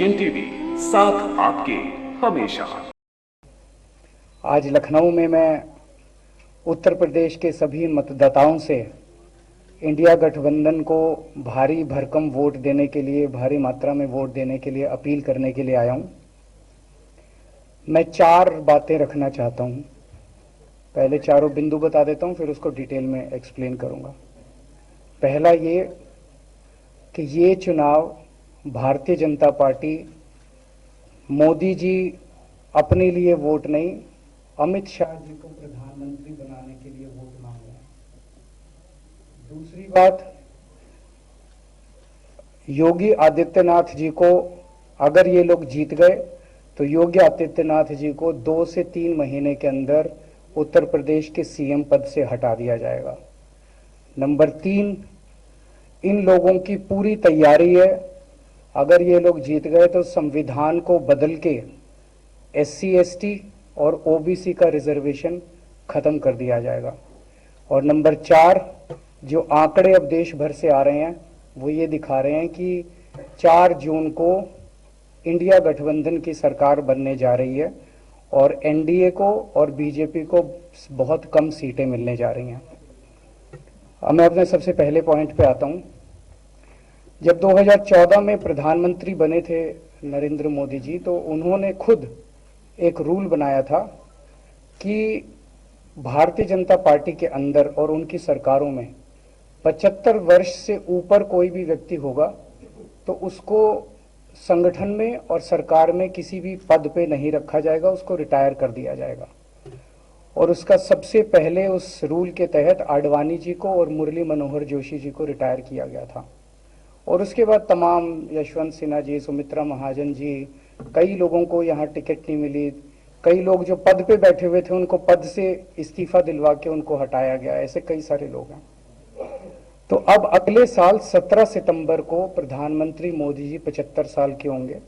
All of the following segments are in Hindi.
एशियन टीवी, साथ आपके हमेशा। आज लखनऊ में मैं उत्तर प्रदेश के सभी मतदाताओं से इंडिया गठबंधन को भारी भरकम वोट देने के लिए, भारी मात्रा में वोट देने के लिए अपील करने के लिए आया हूं। मैं 4 बातें रखना चाहता हूं। पहले चारों बिंदु बता देता हूं, फिर उसको डिटेल में एक्सप्लेन करूंगा। पहला ये कि ये चुनाव भारतीय जनता पार्टी मोदी जी अपने लिए वोट नहीं, अमित शाह जी को प्रधानमंत्री बनाने के लिए वोट मांग रहे हैं। दूसरी बात, योगी आदित्यनाथ जी को अगर ये लोग जीत गए तो योगी आदित्यनाथ जी को 2 से 3 महीने के अंदर उत्तर प्रदेश के सीएम पद से हटा दिया जाएगा। नंबर 3, इन लोगों की पूरी तैयारी है, अगर ये लोग जीत गए तो संविधान को बदल के SC ST और OBC का रिजर्वेशन खत्म कर दिया जाएगा। और नंबर 4, जो आंकड़े अब देश भर से आ रहे हैं वो ये दिखा रहे हैं कि 4 जून को इंडिया गठबंधन की सरकार बनने जा रही है और NDA को और BJP को बहुत कम सीटें मिलने जा रही हैं। अब मैं अपने सबसे पहले पॉइंट पे आता हूं। जब 2014 में प्रधानमंत्री बने थे नरेंद्र मोदी जी, तो उन्होंने खुद एक रूल बनाया था कि भारतीय जनता पार्टी के अंदर और उनकी सरकारों में 75 वर्ष से ऊपर कोई भी व्यक्ति होगा तो उसको संगठन में और सरकार में किसी भी पद पे नहीं रखा जाएगा, उसको रिटायर कर दिया जाएगा। और उसका सबसे पहले उस रूल के तहत आडवाणी जी को और मुरली मनोहर जोशी जी को रिटायर किया गया था। और उसके बाद तमाम यशवंत सिन्हा जी, सुमित्रा महाजन जी, कई लोगों को यहाँ टिकट नहीं मिली। कई लोग जो पद पे बैठे हुए थे उनको पद से इस्तीफा दिलवा के उनको हटाया गया। ऐसे कई सारे लोग हैं। तो अब अगले साल 17 सितंबर को प्रधानमंत्री मोदी जी 75 साल के होंगे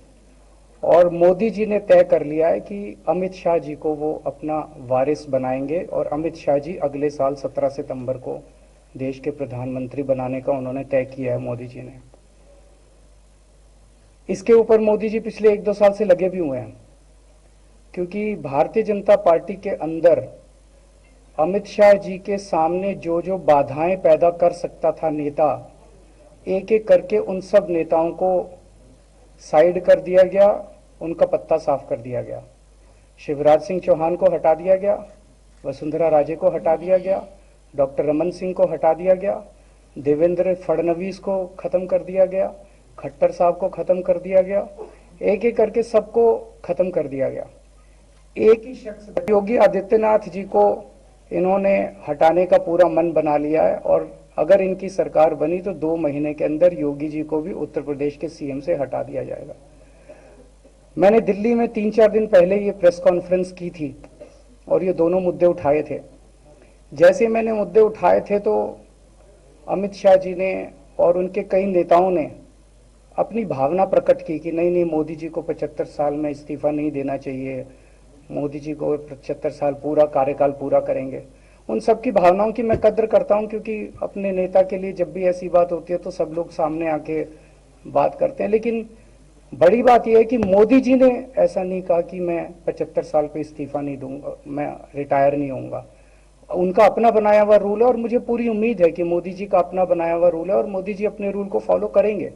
और मोदी जी ने तय कर लिया है कि अमित शाह जी को वो अपना वारिस बनाएंगे और अमित शाह जी अगले साल 17 सितंबर को देश के प्रधानमंत्री बनाने का उन्होंने तय किया है मोदी जी ने। इसके ऊपर मोदी जी पिछले 1-2 साल से लगे भी हुए हैं, क्योंकि भारतीय जनता पार्टी के अंदर अमित शाह जी के सामने जो जो बाधाएं पैदा कर सकता था नेता, एक एक करके उन सब नेताओं को साइड कर दिया गया, उनका पत्ता साफ कर दिया गया। शिवराज सिंह चौहान को हटा दिया गया, वसुंधरा राजे को हटा दिया गया, डॉक्टर रमन सिंह को हटा दिया गया, देवेंद्र फडणवीस को खत्म कर दिया गया, खट्टर साहब को खत्म कर दिया गया, एक एक करके सबको खत्म कर दिया गया। एक ही शख्स योगी आदित्यनाथ जी को इन्होंने हटाने का पूरा मन बना लिया है और अगर इनकी सरकार बनी तो 2 महीने के अंदर योगी जी को भी उत्तर प्रदेश के सीएम से हटा दिया जाएगा। मैंने दिल्ली में 3-4 दिन पहले ये प्रेस कॉन्फ्रेंस की थी और ये दोनों मुद्दे उठाए थे। जैसे मैंने मुद्दे उठाए थे तो अमित शाह जी ने और उनके कई नेताओं ने अपनी भावना प्रकट की कि नहीं नहीं, मोदी जी को 75 साल में इस्तीफा नहीं देना चाहिए, मोदी जी को 75 साल पूरा कार्यकाल पूरा करेंगे। उन सब की भावनाओं की मैं कद्र करता हूं, क्योंकि अपने नेता के लिए जब भी ऐसी बात होती है तो सब लोग सामने आके बात करते हैं। लेकिन बड़ी बात यह है कि मोदी जी ने ऐसा नहीं कहा कि मैं 75 साल पे इस्तीफा नहीं दूंगा, मैं रिटायर नहीं होऊंगा। उनका अपना बनाया हुआ रूल है और मुझे पूरी उम्मीद है कि मोदी जी का अपना बनाया हुआ रूल है और मोदी जी अपने रूल को फॉलो करेंगे।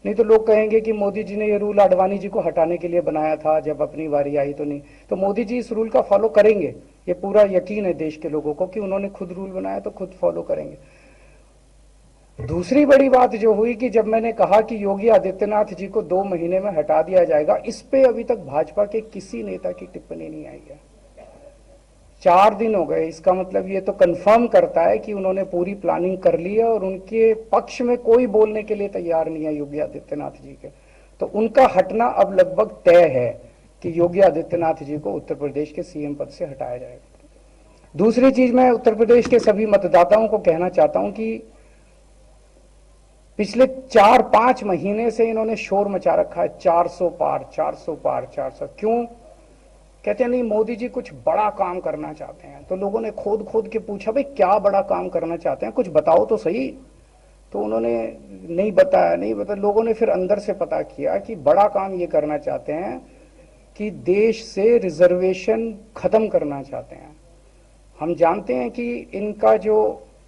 नहीं तो लोग कहेंगे कि मोदी जी ने ये रूल आडवाणी जी को हटाने के लिए बनाया था, जब अपनी बारी आई तो नहीं। तो मोदी जी इस रूल का फॉलो करेंगे, ये पूरा यकीन है देश के लोगों को कि उन्होंने खुद रूल बनाया तो खुद फॉलो करेंगे। दूसरी बड़ी बात जो हुई कि जब मैंने कहा कि योगी आदित्यनाथ जी को 2 महीने में हटा दिया जाएगा, इस पे अभी तक भाजपा के किसी नेता की टिप्पणी नहीं आई है। 4 दिन हो गए। इसका मतलब ये तो कंफर्म करता है कि उन्होंने पूरी प्लानिंग कर ली है और उनके पक्ष में कोई बोलने के लिए तैयार नहीं है योगी आदित्यनाथ जी के। तो उनका हटना अब लगभग तय है कि योगी आदित्यनाथ जी को उत्तर प्रदेश के सीएम पद से हटाया जाएगा। दूसरी चीज, मैं उत्तर प्रदेश के सभी मतदाताओं को कहना चाहता हूं कि पिछले 4-5 महीने से इन्होंने शोर मचा रखा है, 400 पार 400 पार 400। क्यों? कहते हैं नहीं, मोदी जी कुछ बड़ा काम करना चाहते हैं। तो लोगों ने खोद खोद के पूछा, भाई क्या बड़ा काम करना चाहते हैं, कुछ बताओ तो सही। तो उन्होंने नहीं बताया, लोगों ने फिर अंदर से पता किया कि बड़ा काम ये करना चाहते हैं कि देश से रिजर्वेशन खत्म करना चाहते हैं। हम जानते हैं कि इनका जो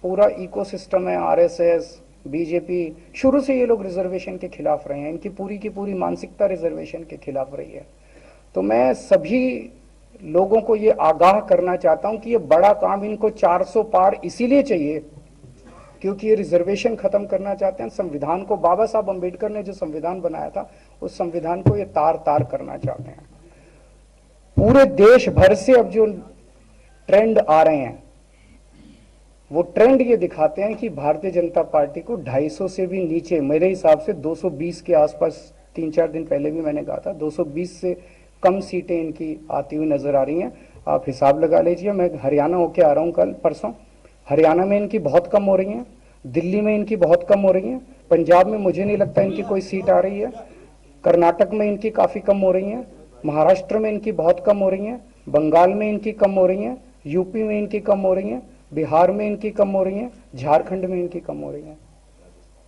पूरा इकोसिस्टम है, आरएसएस, बीजेपी, शुरू से ये लोग रिजर्वेशन के खिलाफ रहे हैं, इनकी पूरी की पूरी मानसिकता रिजर्वेशन के खिलाफ रही है। तो मैं सभी लोगों को ये आगाह करना चाहता हूं कि ये बड़ा काम इनको 400 पार इसीलिए चाहिए क्योंकि ये रिजर्वेशन खत्म करना चाहते हैं। संविधान को, बाबा साहब अंबेडकर ने जो संविधान बनाया था, उस संविधान को ये तार तार करना चाहते हैं। पूरे देश भर से अब जो ट्रेंड आ रहे हैं, वो ट्रेंड ये दिखाते हैं कि भारतीय जनता पार्टी को 250 से भी नीचे, मेरे हिसाब से 220 के आसपास, 3-4 दिन पहले भी मैंने कहा था, 220 से कम सीटें इनकी आती हुई नजर आ रही हैं। आप हिसाब लगा लीजिए। मैं हरियाणा होके आ रहा हूं कल परसों, हरियाणा में इनकी बहुत कम हो रही हैं, दिल्ली में इनकी बहुत कम हो रही हैं, पंजाब में मुझे नहीं लगता इनकी कोई सीट आ रही है, कर्नाटक में इनकी काफी कम हो रही हैं, महाराष्ट्र में इनकी बहुत कम हो रही हैं, बंगाल में इनकी कम हो रही हैं, यूपी में इनकी कम हो रही हैं, बिहार में इनकी कम हो रही हैं, झारखंड में इनकी कम हो रही हैं,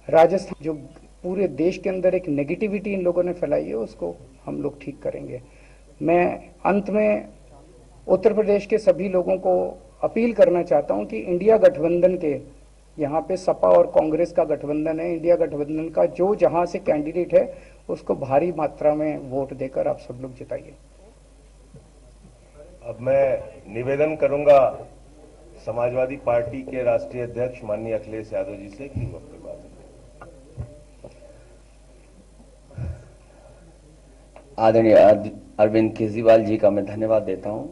राजस्थान। जो पूरे देश के अंदर एक नेगेटिविटी इन लोगों ने फैलाई है, उसको हम लोग ठीक करेंगे। मैं अंत में उत्तर प्रदेश के सभी लोगों को अपील करना चाहता हूं कि इंडिया गठबंधन के, यहाँ पे सपा और कांग्रेस का गठबंधन है, इंडिया गठबंधन का जो जहां से कैंडिडेट है उसको भारी मात्रा में वोट देकर आप सब लोग जिताइए। अब मैं निवेदन करूंगा समाजवादी पार्टी के राष्ट्रीय अध्यक्ष माननीय अखिलेश यादव जी से कि वो अपनी बात करें। आदरणीय अरविंद केजरीवाल जी का मैं धन्यवाद देता हूं।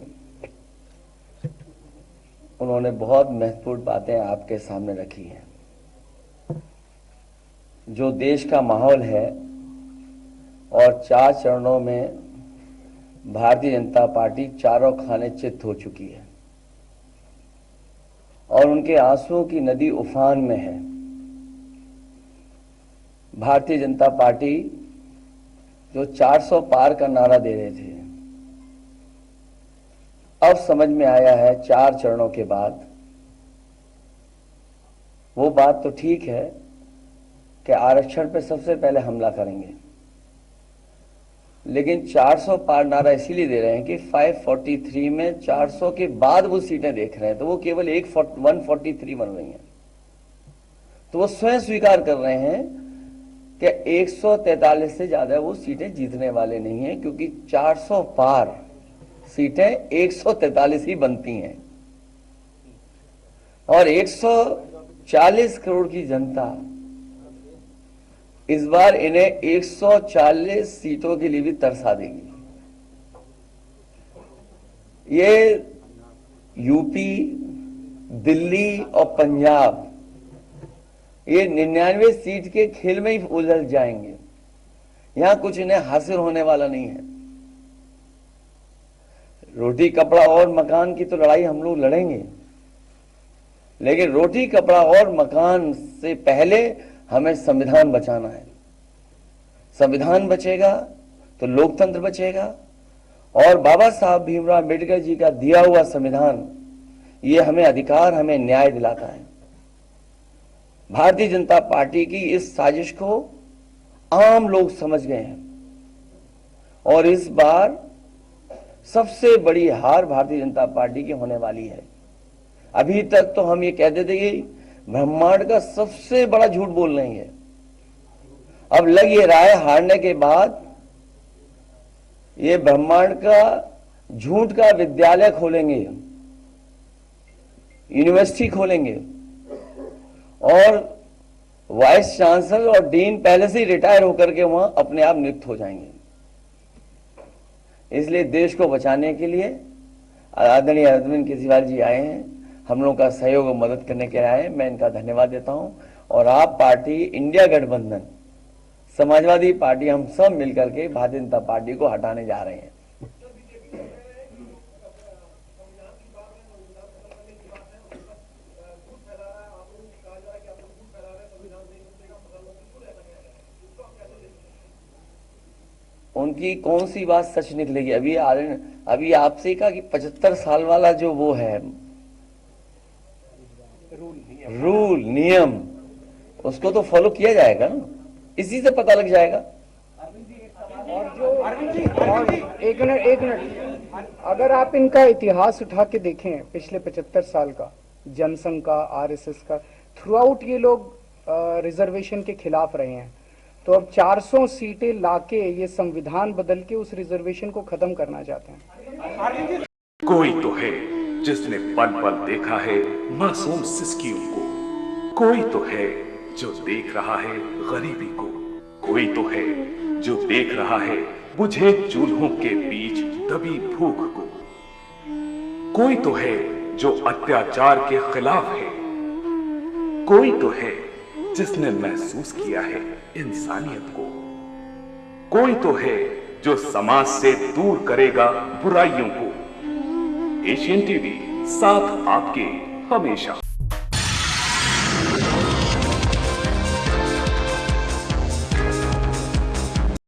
उन्होंने बहुत महत्वपूर्ण बातें आपके सामने रखी हैं। जो देश का माहौल है और 4 चरणों में भारतीय जनता पार्टी चारों खाने चित हो चुकी है और उनके आंसुओं की नदी उफान में है। भारतीय जनता पार्टी जो 400 पार का नारा दे रहे थे, अब समझ में आया है 4 चरणों के बाद, वो बात तो ठीक है कि आरक्षण पे सबसे पहले हमला करेंगे, लेकिन 400 पार नारा इसीलिए दे रहे हैं कि 543 में 400 के बाद वो सीटें देख रहे हैं, तो वो केवल 143 बन रही हैं। तो वो स्वयं स्वीकार कर रहे हैं कि 143 से ज्यादा वो सीटें जीतने वाले नहीं हैं, क्योंकि 400 पार सीटें 143 ही बनती हैं और 140 करोड़ की जनता इस बार इन्हें 140 सीटों के लिए भी तरसा देगी। ये यूपी, दिल्ली और पंजाब ये 99 सीट के खेल में ही उलझ जाएंगे। यहां कुछ इन्हें हासिल होने वाला नहीं है। रोटी कपड़ा और मकान की तो लड़ाई हम लोग लड़ेंगे, लेकिन रोटी कपड़ा और मकान से पहले हमें संविधान बचाना है। संविधान बचेगा तो लोकतंत्र बचेगा और बाबा साहब भीमराव अम्बेडकर जी का दिया हुआ संविधान ये हमें अधिकार, हमें न्याय दिलाता है। भारतीय जनता पार्टी की इस साजिश को आम लोग समझ गए हैं और इस बार सबसे बड़ी हार भारतीय जनता पार्टी की होने वाली है। अभी तक तो हम ये कहते थे कि ब्रह्मांड का सबसे बड़ा झूठ बोल रही है, अब लग ये रहा है हारने के बाद ये ब्रह्मांड का झूठ का विद्यालय खोलेंगे, यूनिवर्सिटी खोलेंगे और वाइस चांसलर और डीन पहले से ही रिटायर होकर के वहां अपने आप नियुक्त हो जाएंगे। इसलिए देश को बचाने के लिए आदरणीय अरविंद केजरीवाल जी आए हैं, हम लोगों का सहयोग और मदद करने के लिए आए हैं। मैं इनका धन्यवाद देता हूं और आप पार्टी, इंडिया गठबंधन, समाजवादी पार्टी, हम सब मिलकर के भारतीय जनता पार्टी को हटाने जा रहे हैं। उनकी कौन सी बात सच निकलेगी? अभी आपसे कहा कि 75 साल वाला जो वो है रूल, नियम, उसको तो फॉलो किया जाएगा ना, इसी से पता लग जाएगा। और एक मिनट, अगर आप इनका इतिहास उठा के देखें पिछले 75 साल का, जनसंघ का, आरएसएस का, थ्रू आउट ये लोग रिजर्वेशन के खिलाफ रहे हैं। तो अब 400 सीटें लाके ये संविधान बदल के उस रिजर्वेशन को खत्म करना चाहते हैं। कोई तो है जिसने पल पल देखा है मासूम सिसकियों को, कोई तो है जो देख रहा है गरीबी को, कोई तो है जो देख रहा है बुझे चूल्हों के बीच दबी भूख को, कोई तो है जो अत्याचार के खिलाफ है, कोई तो है जिसने महसूस किया है इंसानियत को, कोई तो है जो समाज से दूर करेगा बुराइयों को। एशियन टीवी, साथ आपके हमेशा।